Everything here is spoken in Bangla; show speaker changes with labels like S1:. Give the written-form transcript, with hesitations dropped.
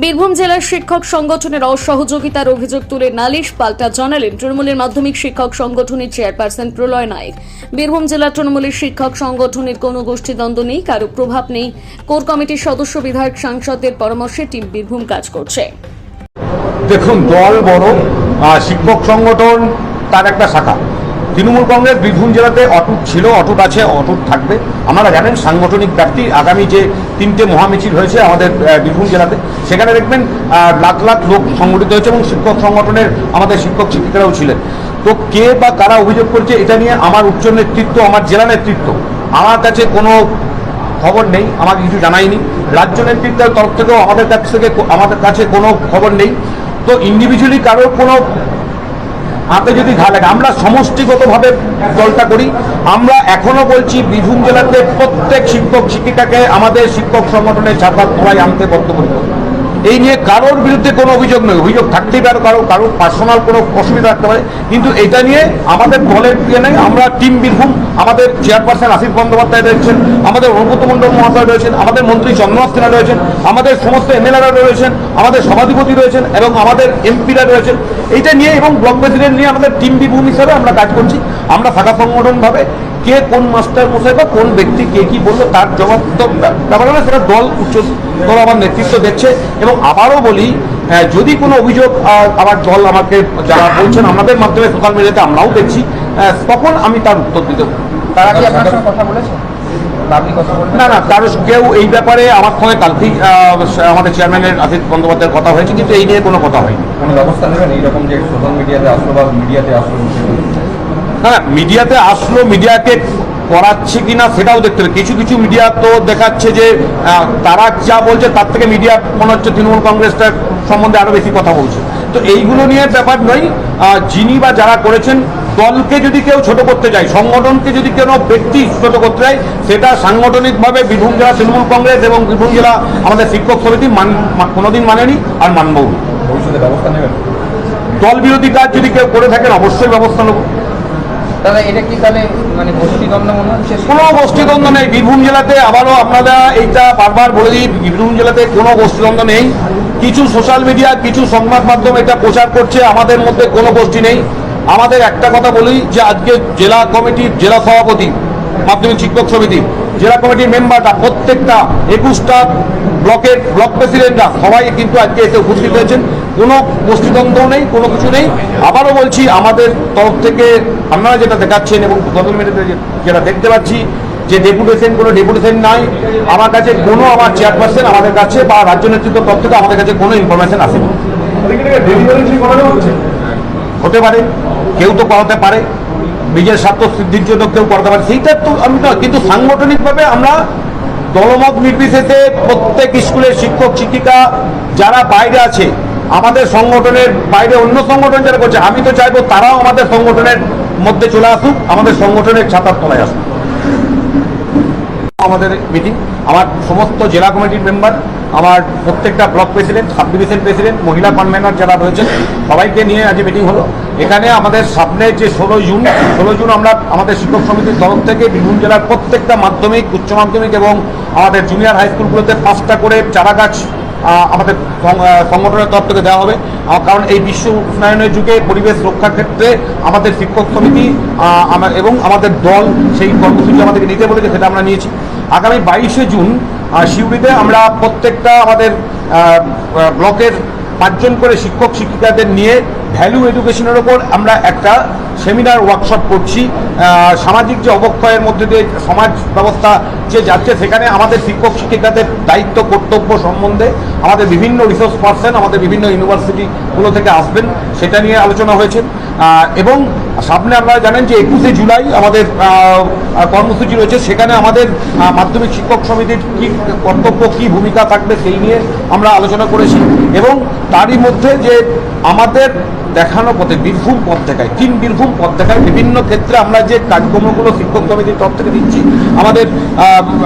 S1: বীরভূম জেলার শিক্ষক সংগঠনের অসহযোগিতার অভিযোগ তুলে নালিশ পাল্টা জানালেন তৃণমূলের মাধ্যমিক শিক্ষক সংগঠনের চেয়ারপারসন প্রলয় নায়েক। বীরভূম জেলা তৃণমূলের শিক্ষক সংগঠনের কোনো গোষ্ঠীদ্বন্দ্ব নেই, কারো প্রভাব নেই। কোর কমিটির সদস্য, বিধায়ক, সাংসদদের পরামর্শে টিম বীরভূম কাজ করছে।
S2: দেখুন, দল বড়, শিক্ষক সংগঠন তার একটা শাখা। তৃণমূল কংগ্রেস বীরভূম জেলাতে অটুট ছিল, অটুট আছে, অটুট থাকবে। আপনারা জানেন সাংগঠনিক ব্যাপ্তি আগামী যে 3টে মহামিছিল হয়েছে আমাদের বীরভূম জেলাতে, সেখানে দেখবেন লাখ লাখ লোক সংগঠিত হয়েছে এবং শিক্ষক সংগঠনের আমাদের শিক্ষক শিক্ষিকারাও ছিলেন। তো কে বা কারা অভিযোগ করছে এটা নিয়ে আমার উচ্চ নেতৃত্ব, আমার জেলা নেতৃত্ব, আমার কাছে কোনো খবর নেই, আমাকে কিছু জানায়নি। রাজ্য নেতৃত্বের তরফ থেকেও আমাদের কাছে কোনো খবর নেই। তো ইন্ডিভিজুয়ালি কারোর কোনো হাতে যদি ঘা লাগে, আমরা সমষ্টিগতভাবে দলটা করি। আমরা এখনো বলছি বীরভূম জেলাতে প্রত্যেক শিক্ষক শিক্ষিকাকে আমাদের শিক্ষক সংগঠনের ছাত্র সবাই আনতে বদ্ধপরিকর। এই নিয়ে কারোর বিরুদ্ধে কোনো অভিযোগ নেই। অভিযোগ থাকতেই পারে, কারোর পার্সোনাল কোনো অসুবিধা থাকতে পারে, কিন্তু এটা নিয়ে আমাদের দলের ইয়ে নেই। আমরা টিম বীরভূম, আমাদের চেয়ারপারসন আসিফ বন্দ্যোপাধ্যায় রয়েছেন, আমাদের অনুব্রত মণ্ডল মহাশয় রয়েছেন, আমাদের মন্ত্রী চন্দ্রনাথ সিনহা রয়েছেন, আমাদের সমস্ত এমএলএরা রয়েছেন, আমাদের সভাধিপতি রয়েছেন এবং আমাদের এমপিরা রয়েছেন। এইটা নিয়ে এবং ব্লক প্রেসিডেন্ট নিয়ে আমাদের টিম বীরভূম হিসাবে আমরা কাজ করছি। আমরা শাখা সংগঠনভাবে কে কোন মাস্টার মশাই বা কোন ব্যক্তি কে কি বললো তার জবাব তো ব্যাপার না, সেটা দল দল আমার নেতৃত্ব দেখছে। এবং আবারও বলি, যদি কোনো অভিযোগ আমার দল আমাকে যারা বলছেন আমাদের মাধ্যমে সোশ্যাল মিডিয়াতে আমরাও দেখছি, তখন আমি তার উত্তর দিতে।
S3: তারা কি আপনার সঙ্গে কথা বলেছে?
S2: না, কারো কেউ এই ব্যাপারে আমার সঙ্গে কালকেই আমাদের চেয়ারম্যানের আসিফ বন্দ্যোপাধ্যায়ের কথা হয়েছে, কিন্তু এই নিয়ে কোনো কথা হয়নি।
S3: কোনো ব্যবস্থা নেবেন এইরকম যে সোশ্যাল মিডিয়াতে আসলো বা মিডিয়াতে আসলো?
S2: হ্যাঁ, মিডিয়াতে আসলো, মিডিয়াকে করাচ্ছে কিনা সেটাও দেখতে হবে। কিছু কিছু মিডিয়া তো দেখাচ্ছে যে তারা যা বলছে তার থেকে মিডিয়া মনে হচ্ছে তৃণমূল কংগ্রেসটার সম্বন্ধে আরো বেশি কথা বলছে। তো এইগুলো নিয়ে ব্যাপার নয়। যিনি বা যারা করেছেন, দলকে যদি কেউ ছোট করতে যায়, সংগঠনকে যদি কোনো ব্যক্তি ছোট করতে যায়, সেটা সাংগঠনিকভাবে বীরভূম জেলা তৃণমূল কংগ্রেস এবং বীরভূম জেলা আমাদের শিক্ষক সমিতি কোনোদিন মানেনি আর মানবও।
S3: ভবিষ্যতে ব্যবস্থা নেবেন?
S2: দল বিরোধী কাজ যদি কেউ করে থাকেন অবশ্যই ব্যবস্থা নেব।
S3: দাদা, এটা কি তাহলে মানে গোষ্ঠীদ্বন্দ্ব মনে হচ্ছে?
S2: কোনো গোষ্ঠীদ্বন্দ্ব নেই বীরভূম জেলাতে। আবারও আপনারা এইটা বারবার বলে দিই, বীরভূম জেলাতে কোনো গোষ্ঠীদ্বন্দ্ব নেই। কিছু সোশ্যাল মিডিয়া, কিছু সংবাদ মাধ্যম এটা প্রচার করছে, আমাদের মধ্যে কোনো গোষ্ঠী নেই। আমাদের একটা কথা বলি যে আজকে জেলা কমিটির জেলা সভাপতি, মাধ্যমিক শিক্ষক সমিতি জেলা কমিটির মেম্বাররা, প্রত্যেকটা 21টা ব্লকের ব্লক প্রেসিডেন্টরা সবাই কিন্তু আজকে এতে উপস্থিত হয়েছেন। কোনো গোষ্ঠীদ্বন্দ্ব নেই, কোনো কিছু নেই। আবারও বলছি, আমাদের তরফ থেকে আপনারা যেটা দেখাচ্ছেন এবং সোশ্যাল মিডিয়াতে যেটা দেখতে পাচ্ছি যে কোনো ডেপুটেশন নাই আমার কাছে, আমার চেয়ারপারসন আমাদের কাছে বা রাজ্য নেতৃত্বের তরফ থেকে আমাদের কাছে কোনো ইনফরমেশন আসেনি। হতে পারে, কেউ তো করাতে পারে, নিজের স্বার্থ সিদ্ধির জন্য কেউ করাতে পারে, সেইটা তো আমি নয়। কিন্তু সাংগঠনিকভাবে আমরা দলমত নির্বিশেষে প্রত্যেক স্কুলের শিক্ষক শিক্ষিকা যারা বাইরে আছে, আমাদের সংগঠনের বাইরে অন্য সংগঠন যারা করছে, আমি তো চাইবো তারাও আমাদের সংগঠনের মধ্যে চলে আসুক, আমাদের সংগঠনের ছাতার তলায় আসুক। আমাদের মিটিং, আমার সমস্ত জেলা কমিটির মেম্বার, আমার প্রত্যেকটা block president, sub division president, মহিলা কনভেনর যারা রয়েছেন সবাইকে নিয়ে আজ মিটিং হলো। এখানে আমাদের সামনে যে 16 জুন আমরা আমাদের শিক্ষক সমিতির তরফ থেকে বীরভূম জেলার প্রত্যেকটা মাধ্যমিক, উচ্চ মাধ্যমিক এবং আমাদের জুনিয়র হাই স্কুলগুলোতে 5টা করে চারা গাছ আমাদের সংগঠনের তরফ থেকে দেওয়া হবে। কারণ এই বিশ্ব উষ্ণায়নের যুগে পরিবেশ রক্ষার ক্ষেত্রে আমাদের শিক্ষক সমিতি এবং আমাদের দল সেই কর্মসূচি আমাদেরকে নিতে বলেছে, সেটা আমরা নিয়েছি। আগামী 22শে জুন শিউড়িতে আমরা প্রত্যেকটা আমাদের ব্লকের 5 জন করে শিক্ষক শিক্ষিকাদের নিয়ে ভ্যালু এডুকেশনের ওপর আমরা একটা সেমিনার ওয়ার্কশপ করছি। সামাজিক যে অবক্ষয়ের মধ্যে দিয়ে সমাজ ব্যবস্থা যে যাচ্ছে, সেখানে আমাদের শিক্ষক শিক্ষিকাদের দায়িত্ব কর্তব্য সম্বন্ধে আমাদের বিভিন্ন রিসোর্স পার্সন আমাদের বিভিন্ন ইউনিভার্সিটিগুলো থেকে আসবেন, সেটা নিয়ে আলোচনা হয়েছে। এবং সামনে আপনারা জানেন যে 21শে জুলাই আমাদের কর্মসূচি রয়েছে, সেখানে আমাদের মাধ্যমিক শিক্ষক সমিতির কী কর্তব্য, কী ভূমিকা থাকবে সেই নিয়ে আমরা আলোচনা করেছি। এবং তারই মধ্যে যে আমাদের দেখানো পথে বীরভূম পথ দেখায়, টিম বীরভূম পথ দেখায়, বিভিন্ন ক্ষেত্রে আমরা যে কার্যক্রমগুলো শিক্ষক সমিতির তরফ থেকে দিচ্ছি, আমাদের